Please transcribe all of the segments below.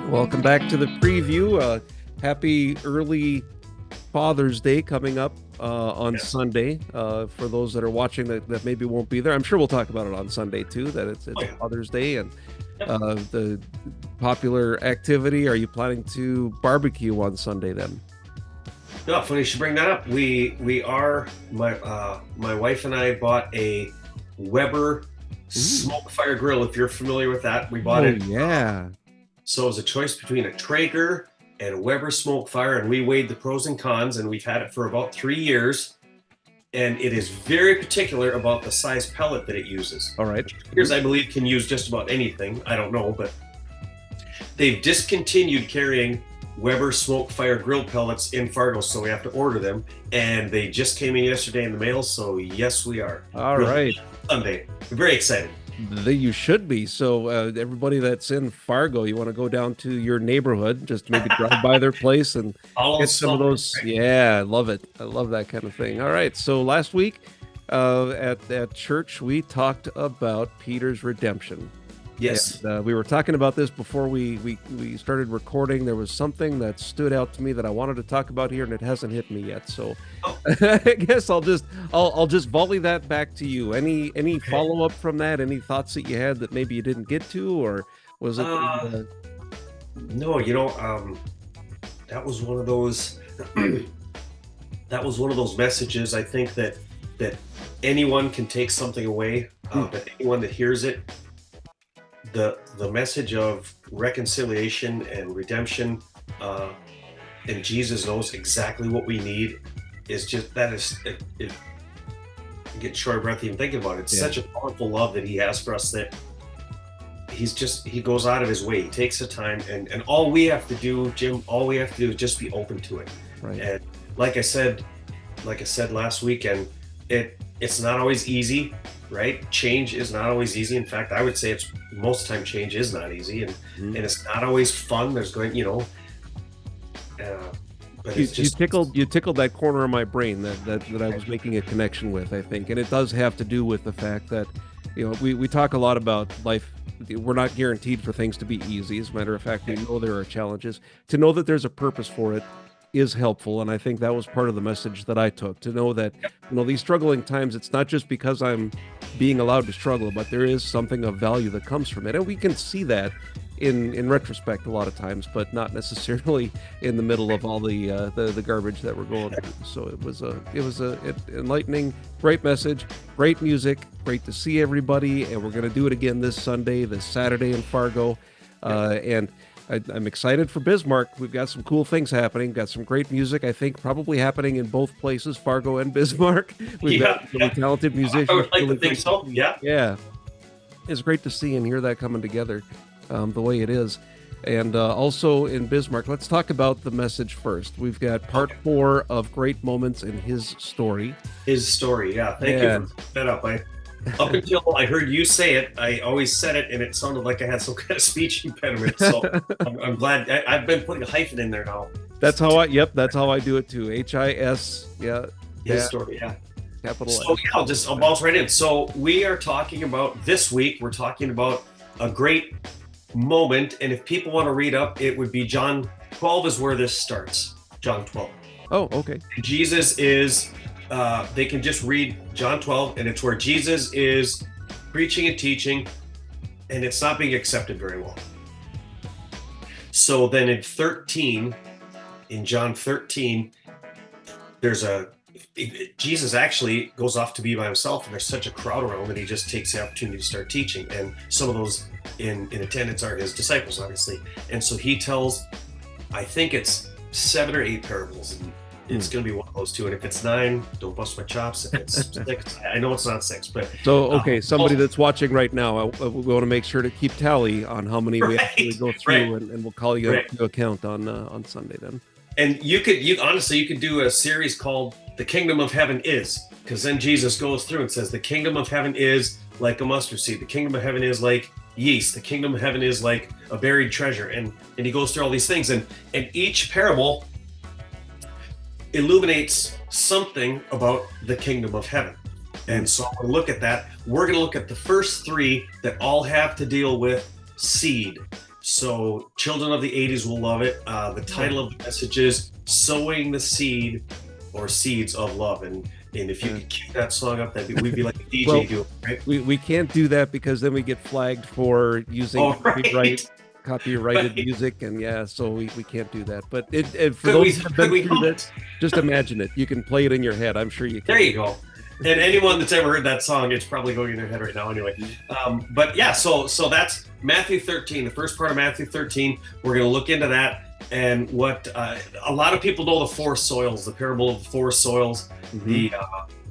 Welcome back to the preview. Happy early Father's Day coming up on Yes. Sunday. For those that are watching that maybe won't be there, I'm sure we'll talk about it on Sunday too. That Oh, it's yeah. Father's Day and Yep. the popular activity. Are you planning to barbecue on Sunday then? No, funny you should bring that up. We are my wife and I bought a Weber Ooh. smoke fire grill. If you're familiar with that, we bought Oh it. yeah. So it was a choice between a Traeger and a Weber smoke fire, and we weighed the pros and cons, and we've had it for about 3 years. And it is very particular about the size pellet that it uses. All right. Here's, I believe, can use just about anything. I don't know, but they've discontinued carrying Weber smoke fire grill pellets in Fargo, so we have to order them. And they just came in yesterday in the mail, so yes, we are. All right. Sunday. I'm very excited. You should be. So everybody that's in Fargo, you want to go down to your neighborhood, just maybe drive by their place and All get some of summer, those. right? Yeah, I love it. I love that kind of thing. All right. So last week at church, we talked about Peter's redemption. Yes. And we were talking about this before we started recording. There was something that stood out to me that I wanted to talk about here, and it hasn't hit me yet. So Oh, I guess I'll just volley that back to you. Any okay. follow up from that? Any thoughts that you had that maybe you didn't get to, or was it? Uh, no, that was one of those. That was one of those messages. I think that anyone can take something away, but anyone that hears it, the message of reconciliation and redemption, and Jesus knows exactly what we need, is just that is it I get short of breath even thinking about it. It's Yeah. such a powerful love that he has for us that he goes out of his way. He takes the time, and all we have to do, Jim, all we have to do is just be open to it. Right. And like I said, last weekend, it's not always easy, right? Change is not always easy. In fact, I would say it's most of the time change is not easy, and Mhm. it's not always fun. There's going, but You, it's you just tickled that corner of my brain that I was making a connection with, I think, and it does have to do with the fact that we talk a lot about life. We're not guaranteed for things to be easy. As a matter of fact, we know there are challenges. To know that there's a purpose for it is helpful, and I think that was part of the message that I took. To know that these struggling times, it's not just because I'm being allowed to struggle, but there is something of value that comes from it, and we can see that in retrospect a lot of times, but not necessarily in the middle of all the garbage that we're going through. So it enlightening, great message, great music, great to see everybody, and we're going to do it again this Sunday, this Saturday in Fargo, and I'm excited for Bismarck. We've got some cool things happening. Got some great music, I think, probably happening in both places, Fargo and Bismarck. We've got yeah, really yeah. talented I musicians. would like to Really think great to so. see. Yeah. Yeah, it's great to see and hear that coming together the way it is. And also in Bismarck, let's talk about the message first. We've got part Okay. 4 of Great Moments in His Story. His story. Yeah. Thank you Yeah. for that up. Up until I heard you say it, I always said it, and it sounded like I had some kind of speech impediment. So I'm glad I've been putting a hyphen in there now. That's how I do it too. HIS, yeah, His story. Yeah. capital So S. yeah, I'll bounce right in. So we are talking about this week. We're talking about a great moment, and if people want to read up, it would be John 12 is where this starts. John 12. Oh, okay. Jesus is. They can just read John 12, and it's where Jesus is preaching and teaching, and it's not being accepted very well. So then in John 13, Jesus actually goes off to be by himself, and there's such a crowd around that he just takes the opportunity to start teaching. And some of those in attendance are his disciples, obviously. And so he tells, I think it's 7 or 8 parables, and it's going to be one of those two. And if it's 9, don't bust my chops. If it's 6, I know it's not 6, but So, okay, somebody oh, that's watching right now, we want to make sure to keep tally on how many we actually go through, right, and we'll call you right. to account on Sunday then. And you could do a series called "The Kingdom of Heaven Is," because then Jesus goes through and says, "The kingdom of heaven is like a mustard seed. The kingdom of heaven is like yeast. The kingdom of heaven is like a buried treasure." And he goes through all these things, and each parable illuminates something about the kingdom of heaven. And so we'll look at that. We're going to look at the first 3 that all have to deal with seed. So children of the 80s will love it. The title of the message is "Sowing the Seed" or "Seeds of Love." And if you Yeah. could keep that song up, we'd be like a Well, DJ doing, right? we can't do that because then we get flagged for using Oh, right. copyrighted Right. music, and yeah, so we can't do that. But it for Could we? those that have Could been we through that, not? just imagine it. You can play it in your head. I'm sure you There can. you go. And anyone that's ever heard that song, it's probably going in their head right now anyway. But yeah, so that's Matthew 13, the first part of Matthew 13. We're going to look into that and what a lot of people know: the four soils, the parable of the four soils, Hmm.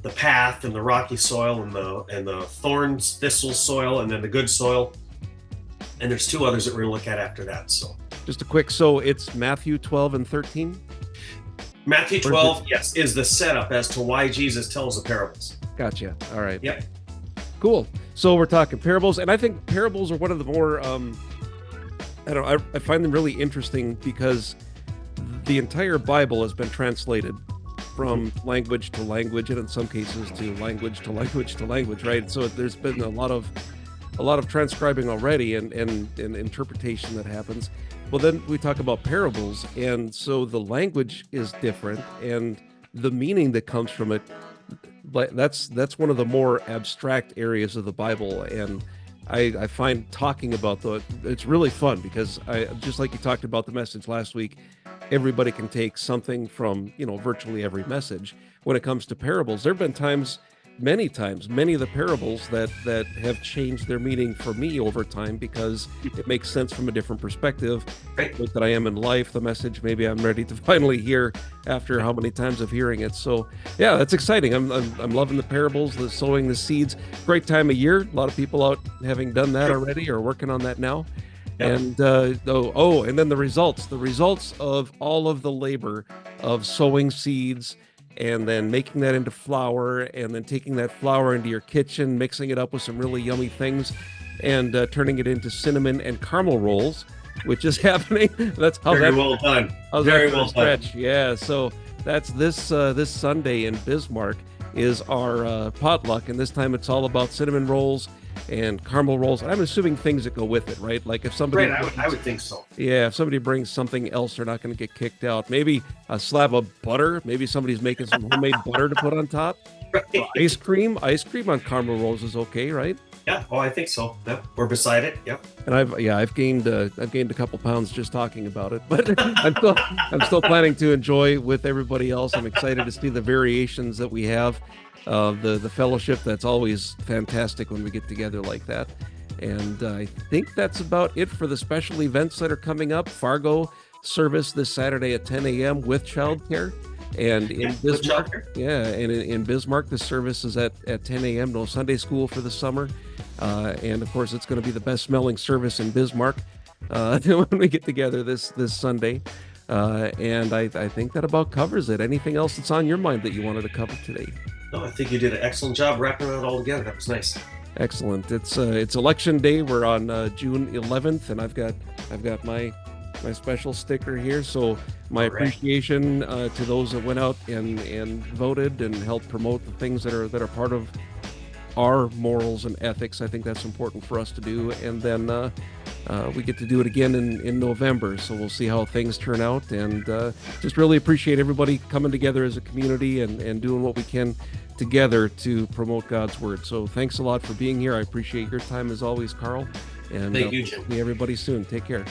the path and the rocky soil and the thorns, thistle soil, and then the good soil. And there's two others that we're going to look at after that. So Just a quick. So it's Matthew 12 and 13. Matthew Or is it- 12, yes, is the setup as to why Jesus tells the parables. Gotcha. All right. Yep. Cool. So we're talking parables, and I think parables are one of the more I don't know, I find them really interesting because the entire Bible has been translated from language to language, and in some cases to language to language to language, right? So there's been a lot of transcribing already and interpretation that happens. Well, then we talk about parables, and so the language is different, and the meaning that comes from it, but that's one of the more abstract areas of the Bible, and I find talking about it's really fun because I just like you talked about the message last week. Everybody can take something from virtually every message. When it comes to parables, there have been times, many of the parables that have changed their meaning for me over time because it makes sense from a different perspective. Right. That I am in life, the message maybe I'm ready to finally hear after how many times of hearing it. So yeah, that's exciting. I'm loving the parables, the sowing the seeds. Great time of year. A lot of people out having done that already or working on that now. Yep. And and then the results of all of the labor of sowing seeds and then making that into flour and then taking that flour into your kitchen, mixing it up with some really yummy things and turning it into cinnamon and caramel rolls, which is happening. That's how Very that well done. how's Very that for a well done. stretch. Yeah, so that's this Sunday in Bismarck is our potluck, and this time it's all about cinnamon rolls and caramel rolls. I'm assuming things that go with it, right? Like if somebody Right, I would think so. yeah, if somebody brings something else, they're not going to get kicked out. Maybe a slab of butter. Maybe somebody's making some homemade butter to put on top. Right. Ice cream on caramel rolls is okay, right? Yeah, oh, I think so. Yep. We're beside it. Yep. And I've gained a couple pounds just talking about it, but I'm still planning to enjoy with everybody else. I'm excited to see the variations that we have, the fellowship. That's always fantastic when we get together like that. And I think that's about it for the special events that are coming up. Fargo service this Saturday at 10 a.m. with childcare. And in With Bismarck, childcare. yeah, and in Bismarck, the service is at 10 a.m. No Sunday school for the summer. And of course, it's going to be the best smelling service in Bismarck when we get together this Sunday. And I think that about covers it. Anything else that's on your mind that you wanted to cover today? No, I think you did an excellent job wrapping it all together. That was nice. Excellent. It's election day. We're on June 11th, and I've got my special sticker here. So my All right. appreciation to those that went out and voted and helped promote the things that are part of our morals and ethics. I think that's important for us to do. And then we get to do it again in November. So we'll see how things turn out. And just really appreciate everybody coming together as a community and doing what we can together to promote God's word. So thanks a lot for being here. I appreciate your time as always, Karl. And Thank you, Jim. see everybody soon. Take care.